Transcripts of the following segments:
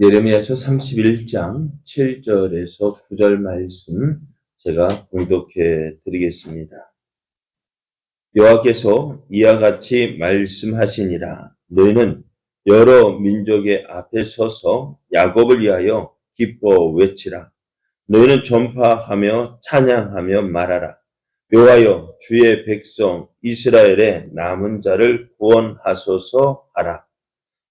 예레미야서 31장 7절에서 9절 말씀 제가 봉독해 드리겠습니다. 여호와께서 이와 같이 말씀하시니라. 너희는 여러 민족의 앞에 서서 야곱을 위하여 기뻐 외치라. 너희는 전파하며 찬양하며 말하라. 여호와여 주의 백성 이스라엘의 남은 자를 구원하소서 하라.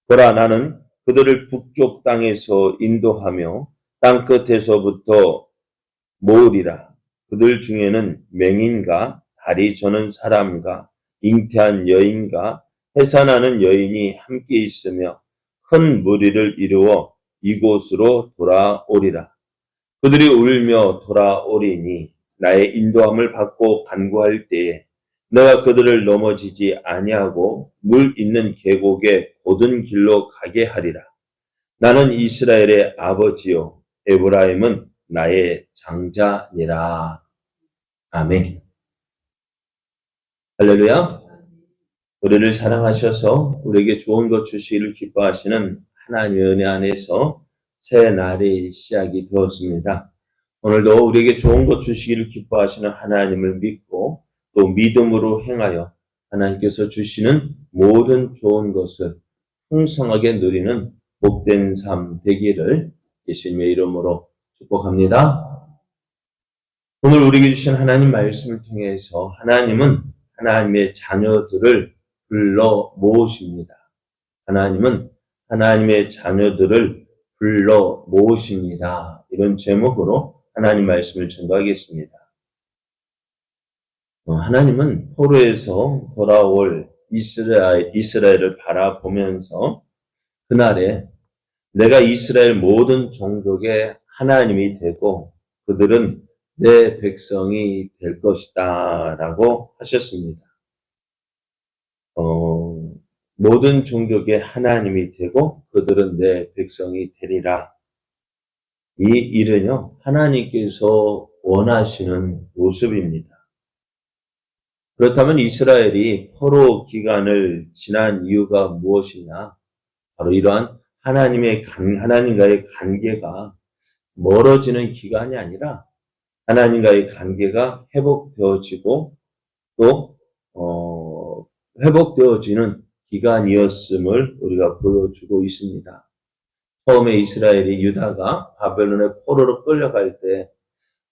보라, 나는 그들을 북쪽 땅에서 인도하며 땅끝에서부터 모으리라. 그들 중에는 맹인과 다리 저는 사람과 잉태한 여인과 해산하는 여인이 함께 있으며 큰 무리를 이루어 이곳으로 돌아오리라. 그들이 울며 돌아오리니 나의 인도함을 받고 간구할 때에 내가 그들을 넘어지지 아니하고 물 있는 계곡의 곧은 길로 가게 하리라. 나는 이스라엘의 아버지요 에브라임은 나의 장자니라. 아멘. 할렐루야. 우리를 사랑하셔서 우리에게 좋은 것 주시기를 기뻐하시는 하나님의 은혜 안에서 새 날이 시작이 되었습니다. 오늘도 우리에게 좋은 것 주시기를 기뻐하시는 하나님을 믿고 또 믿음으로 행하여 하나님께서 주시는 모든 좋은 것을 풍성하게 누리는 복된 삶 되기를 예수님의 이름으로 축복합니다. 오늘 우리에게 주신 하나님 말씀을 통해서 하나님은 하나님의 자녀들을 불러 모으십니다. 하나님은 하나님의 자녀들을 불러 모으십니다. 이런 제목으로 하나님 말씀을 전도하겠습니다. 하나님은 포로에서 돌아올 이스라엘을 바라보면서 그날에 내가 이스라엘 모든 종족의 하나님이 되고 그들은 내 백성이 될 것이다 라고 하셨습니다. 모든 종족의 하나님이 되고 그들은 내 백성이 되리라. 이 일은요, 하나님께서 원하시는 모습입니다. 그렇다면 이스라엘이 포로 기간을 지난 이유가 무엇이냐? 바로 이러한 하나님과의 관계가 멀어지는 기간이 아니라 하나님과의 관계가 회복되어지고 또 회복되어지는 기간이었음을 우리가 보여주고 있습니다. 처음에 이스라엘이 유다가 바벨론의 포로로 끌려갈 때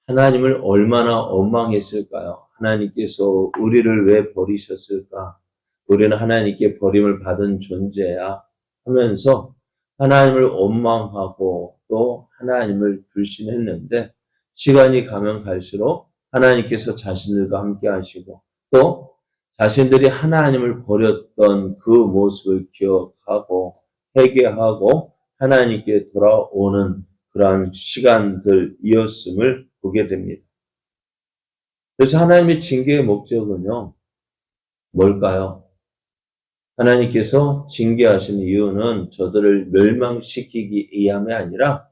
하나님을 얼마나 원망했을까요? 하나님께서 우리를 왜 버리셨을까? 우리는 하나님께 버림을 받은 존재야 하면서 하나님을 원망하고 또 하나님을 불신했는데 시간이 가면 갈수록 하나님께서 자신들과 함께 하시고 또 자신들이 하나님을 버렸던 그 모습을 기억하고 회개하고 하나님께 돌아오는 그러한 시간들이었음을 보게 됩니다. 그래서 하나님의 징계의 목적은요, 뭘까요? 하나님께서 징계하신 이유는 저들을 멸망시키기 위함이 아니라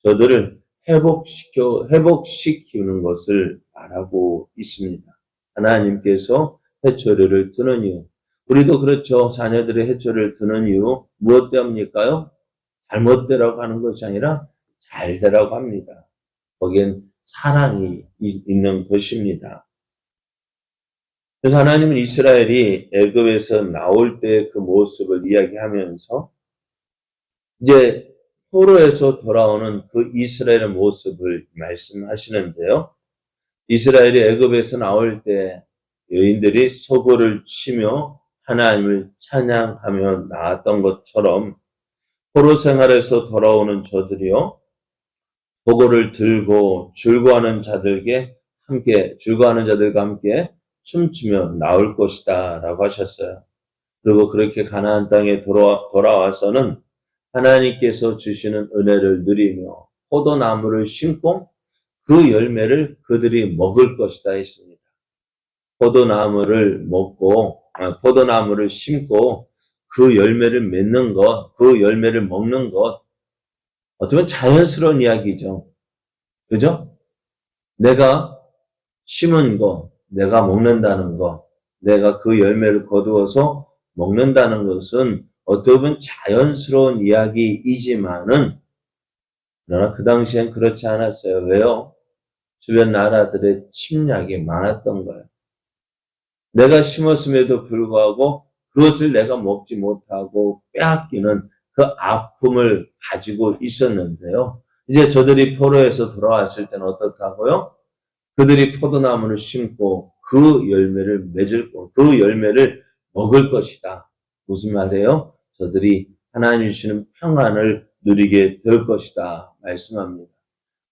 저들을 회복시키는 것을 말하고 있습니다. 하나님께서 해초리를 드는 이유. 우리도 그렇죠. 자녀들의 해초리를 드는 이유 무엇 때문일까요? 잘못되라고 하는 것이 아니라 잘 되라고 합니다. 거기엔 사랑이 있는 것입니다. 그래서 하나님은 이스라엘이 애굽에서 나올 때 그 모습을 이야기하면서 이제 포로에서 돌아오는 그 이스라엘의 모습을 말씀하시는데요. 이스라엘이 애굽에서 나올 때 여인들이 소고를 치며 하나님을 찬양하며 나왔던 것처럼 포로 생활에서 돌아오는 저들이요, 소고를 들고 줄거하는 자들과 함께 춤추며 나올 것이다 라고 하셨어요. 그리고 그렇게 가나안 땅에 돌아와서는 하나님께서 주시는 은혜를 누리며 포도나무를 심고 그 열매를 그들이 먹을 것이다 했습니다. 포도나무를 심고 그 열매를 맺는 것, 그 열매를 먹는 것, 어떻게 보면 자연스러운 이야기죠. 그죠? 내가 심은 것, 내가 먹는다는 것, 내가 그 열매를 거두어서 먹는다는 것은 어떻게 보면 자연스러운 이야기이지만은 그러나 그 당시엔 그렇지 않았어요. 왜요? 주변 나라들의 침략이 많았던 거예요. 내가 심었음에도 불구하고 그것을 내가 먹지 못하고 빼앗기는 그 아픔을 가지고 있었는데요. 이제 저들이 포로에서 돌아왔을 때는 어떻다고요? 그들이 포도나무를 심고 그 열매를 맺을 것, 그 열매를 먹을 것이다. 무슨 말이에요? 저들이 하나님 주시는 평안을 누리게 될 것이다. 말씀합니다.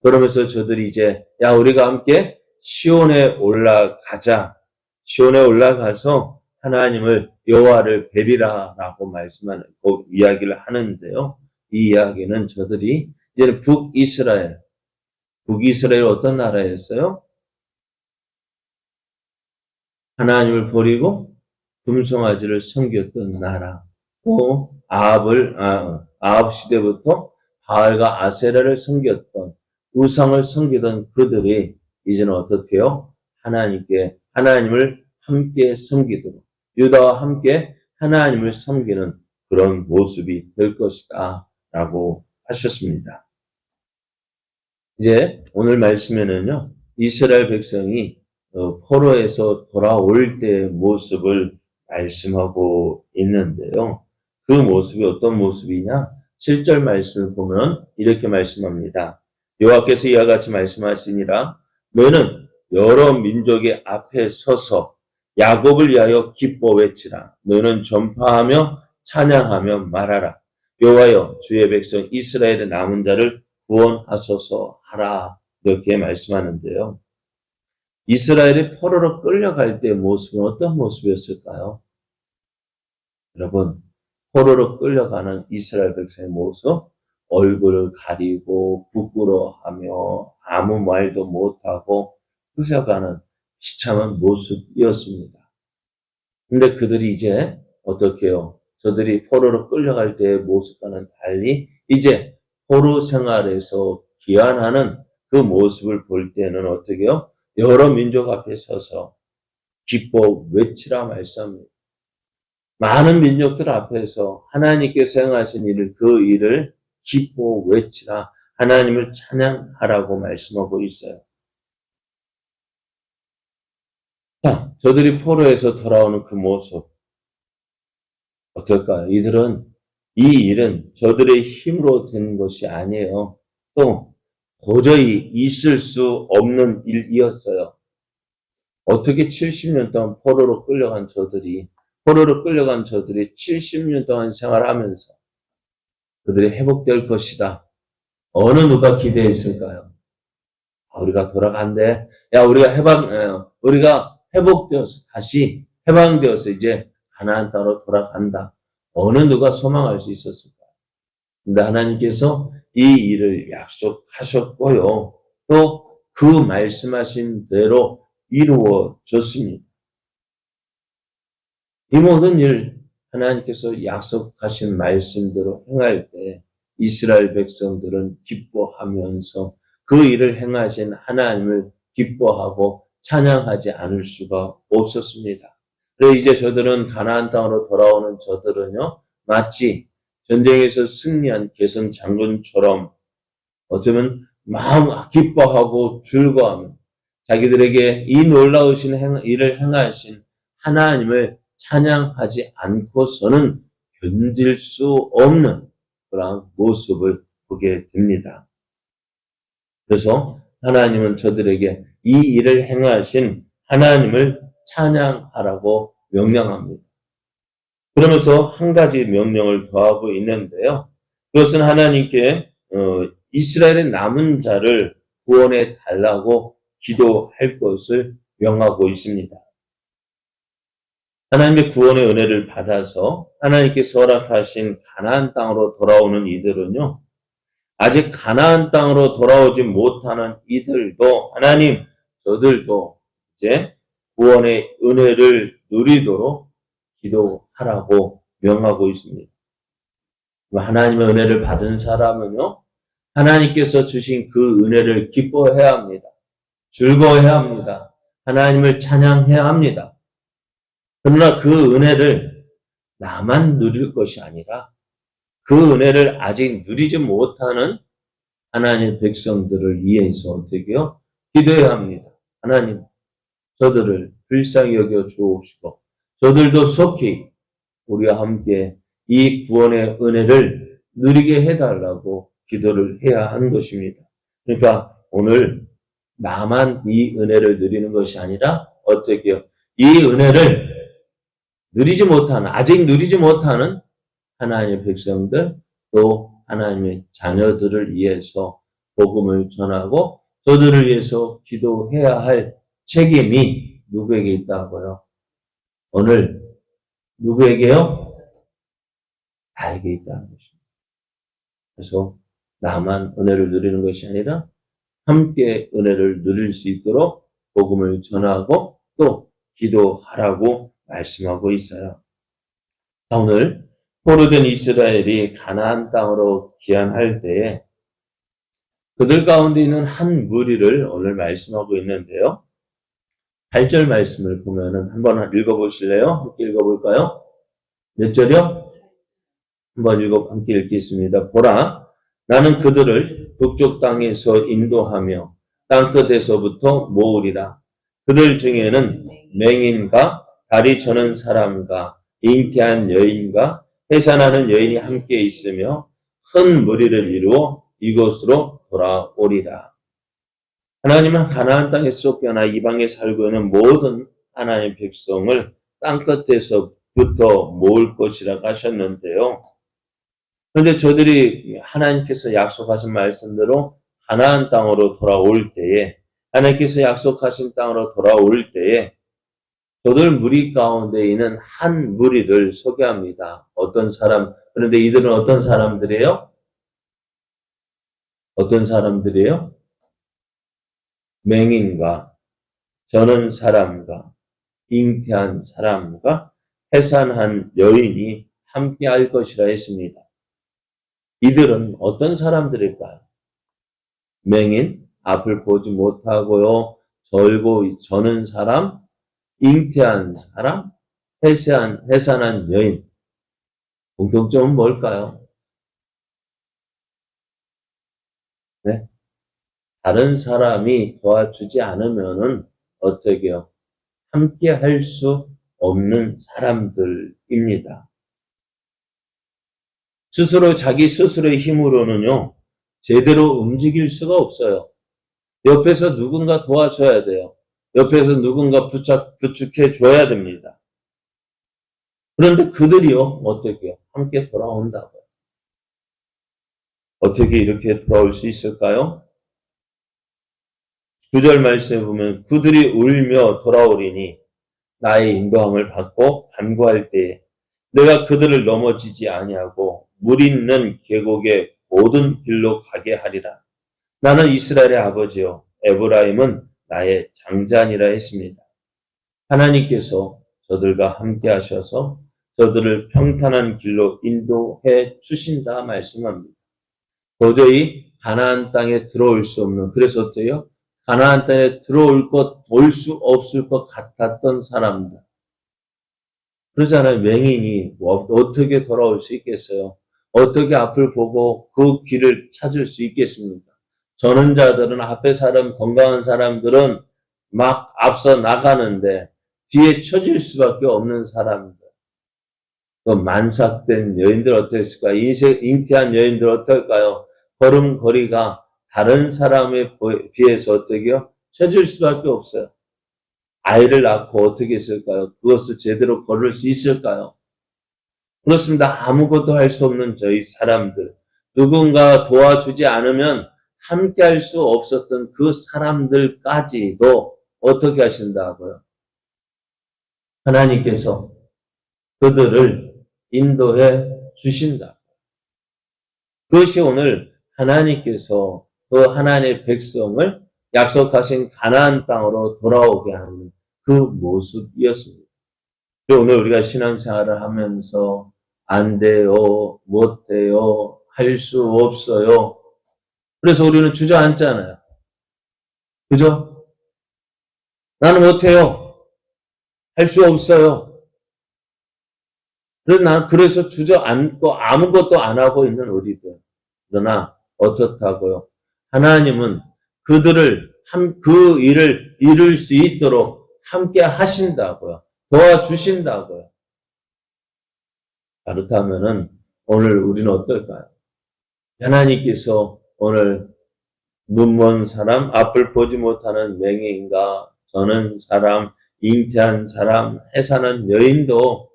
그러면서 저들이 이제 야 우리가 함께 시온에 올라가자. 시온에 올라가서 하나님을 여호와를 뵈리라라고 말씀하는 그 이야기를 하는데요. 이 이야기는 저들이 이제는 북이스라엘 어떤 나라였어요? 하나님을 버리고 금송아지를 섬겼던 나라. 또 아합 시대부터 바알과 아세라를 섬겼던 우상을 섬기던 그들이 이제는 어떻게 해요? 하나님을 함께 섬기도록 유다와 함께 하나님을 섬기는 그런 모습이 될 것이다 라고 하셨습니다. 이제 오늘 말씀에는요. 이스라엘 백성이 포로에서 돌아올 때의 모습을 말씀하고 있는데요. 그 모습이 어떤 모습이냐? 7절 말씀을 보면 이렇게 말씀합니다. 여호와께서 이와 같이 말씀하시니라 너는 여러 민족의 앞에 서서 야곱을 위하여 기뻐 외치라. 너는 전파하며 찬양하며 말하라. 여호와여 주의 백성 이스라엘의 남은 자를 구원하소서 하라. 이렇게 말씀하는데요. 이스라엘이 포로로 끌려갈 때의 모습은 어떤 모습이었을까요? 여러분, 포로로 끌려가는 이스라엘 백성의 모습, 얼굴을 가리고 부끄러워하며 아무 말도 못하고 끌려가는 비참한 모습이었습니다. 근데 그들이 이제 어떻게 해요? 저들이 포로로 끌려갈 때의 모습과는 달리 이제 포로 생활에서 귀환하는 그 모습을 볼 때는 어떻게 해요? 여러 민족 앞에 서서 기뻐 외치라 말씀합니다. 많은 민족들 앞에서 하나님께서 행하신 그 일을 기뻐 외치라 하나님을 찬양하라고 말씀하고 있어요. 자, 저들이 포로에서 돌아오는 그 모습 어떨까요? 이 일은 저들의 힘으로 된 것이 아니에요. 또 도저히 있을 수 없는 일이었어요. 어떻게 70년 동안 포로로 끌려간 저들이 70년 동안 생활하면서 그들이 회복될 것이다. 어느 누가 기대했을까요? 우리가 돌아간대. 우리가 회복되어서 다시 해방되어서 이제 가나안 땅으로 돌아간다. 어느 누가 소망할 수 있었을까요? 근데 하나님께서 이 일을 약속하셨고요. 또 그 말씀하신 대로 이루어졌습니다. 이 모든 일 하나님께서 약속하신 말씀대로 행할 때 이스라엘 백성들은 기뻐하면서 그 일을 행하신 하나님을 기뻐하고 찬양하지 않을 수가 없었습니다. 그래서 이제 저들은 가나안 땅으로 돌아오는 저들은요, 마치 전쟁에서 승리한 개성 장군처럼 어쩌면 마음 기뻐하고 즐거워하며 자기들에게 이 놀라우신 일을 행하신 하나님을 찬양하지 않고서는 견딜 수 없는 그런 모습을 보게 됩니다. 그래서 하나님은 저들에게 이 일을 행하신 하나님을 찬양하라고 명령합니다. 그러면서 한 가지 명령을 더하고 있는데요. 그것은 하나님께 이스라엘의 남은 자를 구원해 달라고 기도할 것을 명하고 있습니다. 하나님의 구원의 은혜를 받아서 하나님께서 허락하신 가나안 땅으로 돌아오는 이들은요. 아직 가나안 땅으로 돌아오지 못하는 이들도 하나님 저들도 이제 구원의 은혜를 누리도록 기도하라고 명하고 있습니다. 하나님의 은혜를 받은 사람은요. 하나님께서 주신 그 은혜를 기뻐해야 합니다. 즐거워해야 합니다. 하나님을 찬양해야 합니다. 그러나 그 은혜를 나만 누릴 것이 아니라 그 은혜를 아직 누리지 못하는 하나님의 백성들을 위해서 어떻게 해요? 기도해야 합니다. 하나님, 저들을 불쌍히 여겨 주옵시고 저들도 속히 우리와 함께 이 구원의 은혜를 누리게 해달라고 기도를 해야 하는 것입니다. 그러니까 오늘 나만 이 은혜를 누리는 것이 아니라 어떻게 해요? 이 은혜를 아직 누리지 못하는 하나님의 백성들, 또 하나님의 자녀들을 위해서 복음을 전하고 저들을 위해서 기도해야 할 책임이 누구에게 있다고요? 오늘 누구에게요? 나에게 있다는 것입니다. 그래서 나만 은혜를 누리는 것이 아니라 함께 은혜를 누릴 수 있도록 복음을 전하고 또 기도하라고 말씀하고 있어요. 오늘 포로된 이스라엘이 가나안 땅으로 귀환할 때에 그들 가운데 있는 한 무리를 오늘 말씀하고 있는데요. 8절 말씀을 보면은 한번 읽어보실래요? 함께 읽어볼까요? 몇 절이요? 함께 읽겠습니다. 보라, 나는 그들을 북쪽 땅에서 인도하며 땅끝에서부터 모으리라. 그들 중에는 맹인과 다리 저는 사람과 잉태한 여인과 해산하는 여인이 함께 있으며 큰 무리를 이루어 이곳으로 돌아오리라. 하나님은 가나안 땅에 쫓겨나 이방에 살고 있는 모든 하나님의 백성을 땅끝에서부터 모을 것이라고 하셨는데요. 그런데 저들이 하나님께서 약속하신 말씀대로 가나안 땅으로 돌아올 때에, 하나님께서 약속하신 땅으로 돌아올 때에 저들 무리 가운데 있는 한 무리를 소개합니다. 어떤 사람, 그런데 이들은 어떤 사람들이에요? 어떤 사람들이에요? 맹인과 저는 사람과 잉태한 사람과 해산한 여인이 함께 할 것이라 했습니다. 이들은 어떤 사람들일까요? 맹인, 앞을 보지 못하고요, 절고 저는 사람, 잉태한 사람, 해산한 여인. 공통점은 뭘까요? 네? 다른 사람이 도와주지 않으면은 어떻게 해요? 함께 할 수 없는 사람들입니다. 자기 스스로의 힘으로는요, 제대로 움직일 수가 없어요. 옆에서 누군가 도와줘야 돼요. 옆에서 누군가 부축해 줘야 됩니다. 그런데 그들이요, 어떻게 해요? 함께 돌아온다고요. 어떻게 이렇게 돌아올 수 있을까요? 9절 말씀에 보면 그들이 울며 돌아오리니 나의 인도함을 받고 간구할 때에 내가 그들을 넘어지지 아니하고 물 있는 계곡의 모든 길로 가게 하리라. 나는 이스라엘의 아버지요 에브라임은 나의 장자니라 했습니다. 하나님께서 저들과 함께 하셔서 저들을 평탄한 길로 인도해 주신다 말씀합니다. 도저히 가나안 땅에 들어올 수 없는, 그래서 어때요? 가나안 땅에 올 수 없을 것 같았던 사람들. 그러잖아요. 맹인이 어떻게 돌아올 수 있겠어요? 어떻게 앞을 보고 그 길을 찾을 수 있겠습니까? 전원자들은 앞에 건강한 사람들은 막 앞서 나가는데 뒤에 처질 수밖에 없는 사람들. 또 만삭된 여인들 어땠을까? 잉태한 여인들 어떨까요? 걸음걸이가 다른 사람에 비해서 어떻게요? 처질 수밖에 없어요. 아이를 낳고 어떻게 했을까요? 그것을 제대로 걸을 수 있을까요? 그렇습니다. 아무것도 할 수 없는 저희 사람들. 누군가 도와주지 않으면 함께 할 수 없었던 그 사람들까지도 어떻게 하신다고요? 하나님께서 그들을 인도해 주신다. 그것이 오늘 하나님께서 그 하나님의 백성을 약속하신 가나안 땅으로 돌아오게 하는 그 모습이었습니다. 오늘 우리가 신앙생활을 하면서 안 돼요, 못 돼요, 할 수 없어요. 그래서 우리는 주저앉잖아요. 그죠? 나는 못해요. 할 수 없어요. 그래서 주저앉고 아무것도 안 하고 있는 우리들. 그러나 어떻다고요? 하나님은 그들을 그 일을 이룰 수 있도록 함께 하신다고요. 도와주신다고요. 그렇다면은 오늘 우리는 어떨까요? 하나님께서 오늘 눈먼 사람, 앞을 보지 못하는 맹인과 저는 사람, 잉태한 사람, 해사는 여인도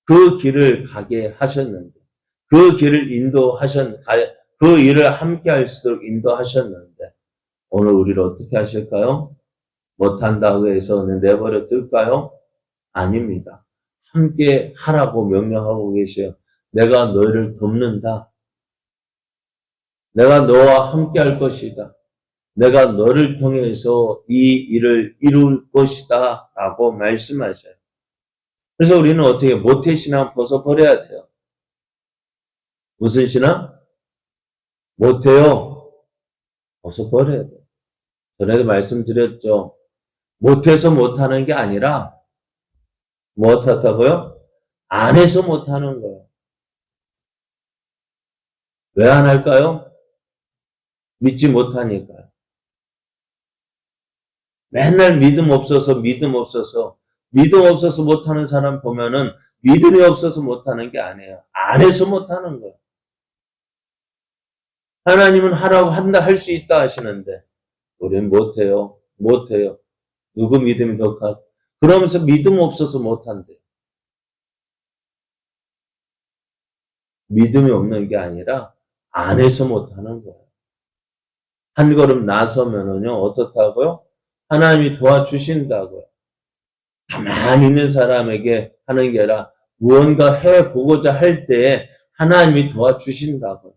그 길을 가게 하셨는데, 그 길을 그 일을 함께 할 수 있도록 인도하셨는데, 오늘 우리를 어떻게 하실까요? 못한다고 해서 내버려 둘까요? 아닙니다. 함께 하라고 명령하고 계셔요. 내가 너희를 돕는다. 내가 너와 함께 할 것이다. 내가 너를 통해서 이 일을 이룰 것이다. 라고 말씀하셔요. 그래서 우리는 어떻게 모태신앙 벗어버려야 돼요. 무슨 신앙? 못해요. 벗어버려야 돼요. 전에도 말씀드렸죠. 못해서 못하는 게 아니라 못했다고요? 안 해서 못하는 거예요. 왜 안 할까요? 믿지 못하니까요. 맨날 믿음 없어서 못하는 사람 보면은 믿음이 없어서 못하는 게 아니에요. 안 해서 못하는 거예요. 하나님은 하라고 한다, 할 수 있다 하시는데 우리는 못해요. 누구 믿음이 더 가? 그러면서 믿음 없어서 못한대요. 믿음이 없는 게 아니라 안 해서 못하는 거예요. 한 걸음 나서면은요, 어떻다고요? 하나님이 도와주신다고요. 가만히 있는 사람에게 하는 게 아니라 무언가 해보고자 할 때에 하나님이 도와주신다고요.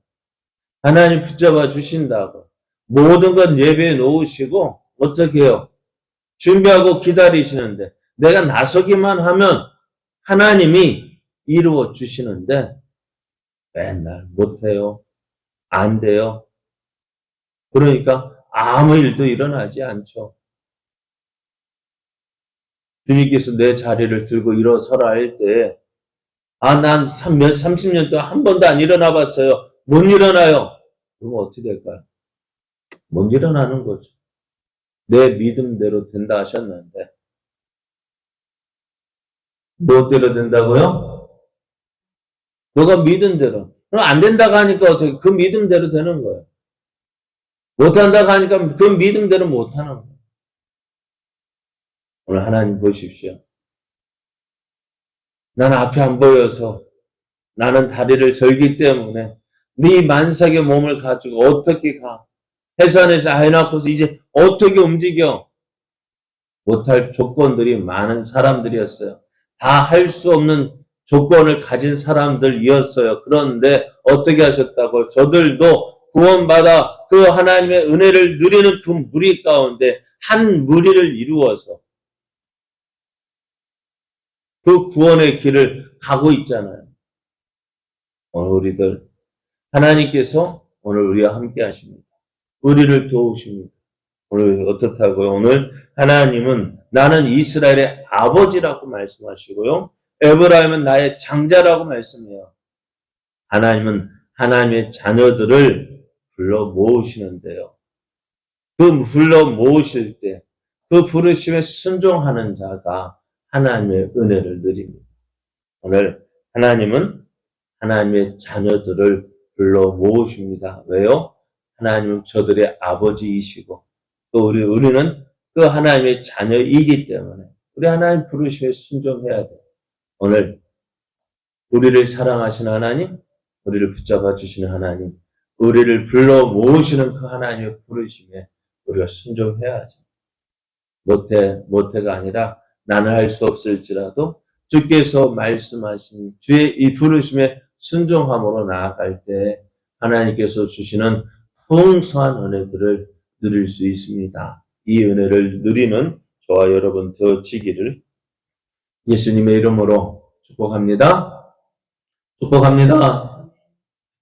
하나님 붙잡아 주신다고. 모든 건 예배에 놓으시고 어떻게 해요? 준비하고 기다리시는데 내가 나서기만 하면 하나님이 이루어 주시는데 맨날 못해요. 안 돼요. 그러니까 아무 일도 일어나지 않죠. 주님께서 내 자리를 들고 일어서라 할 때, 난 30년 동안 한 번도 안 일어나 봤어요. 못 일어나요. 그러면 어떻게 될까요? 못 일어나는 거죠. 내 믿음대로 된다 하셨는데. 무엇대로 된다고요? 너가 믿은 대로. 그럼 안 된다고 하니까 어떻게, 그 믿음대로 되는 거예요. 못한다고 하니까 그 믿음대로 못하는 거예요. 오늘 하나님 보십시오. 나는 앞이 안 보여서 나는 다리를 절기 때문에 네 만삭의 몸을 가지고 어떻게 가? 해산에서 아이 낳고서 이제 어떻게 움직여? 못할 조건들이 많은 사람들이었어요. 다 할 수 없는 조건을 가진 사람들이었어요. 그런데 어떻게 하셨다고? 저들도 구원받아 그 하나님의 은혜를 누리는 그 무리 가운데 한 무리를 이루어서 그 구원의 길을 가고 있잖아요. 오늘 우리들 하나님께서 오늘 우리와 함께 하십니다. 우리를 도우십니다. 오늘 어떻다고요? 오늘 하나님은 나는 이스라엘의 아버지라고 말씀하시고요. 에브라임은 나의 장자라고 말씀해요. 하나님은 하나님의 자녀들을 불러 모으시는데요. 그 불러 모으실 때 그 부르심에 순종하는 자가 하나님의 은혜를 누립니다. 오늘 하나님은 하나님의 자녀들을 불러 모으십니다. 왜요? 하나님은 저들의 아버지이시고 또 우리는 그 하나님의 자녀이기 때문에 우리 하나님 부르심에 순종해야 돼요. 오늘 우리를 사랑하시는 하나님, 우리를 붙잡아 주시는 하나님, 우리를 불러 모으시는 그 하나님의 부르심에 우리가 순종해야죠. 못해가 아니라 나는 할 수 없을지라도 주께서 말씀하신 주의 이 부르심에 순종함으로 나아갈 때 하나님께서 주시는 풍성한 은혜들을 누릴 수 있습니다. 이 은혜를 누리는 저와 여러분 되어지기를 예수님의 이름으로 축복합니다. 축복합니다.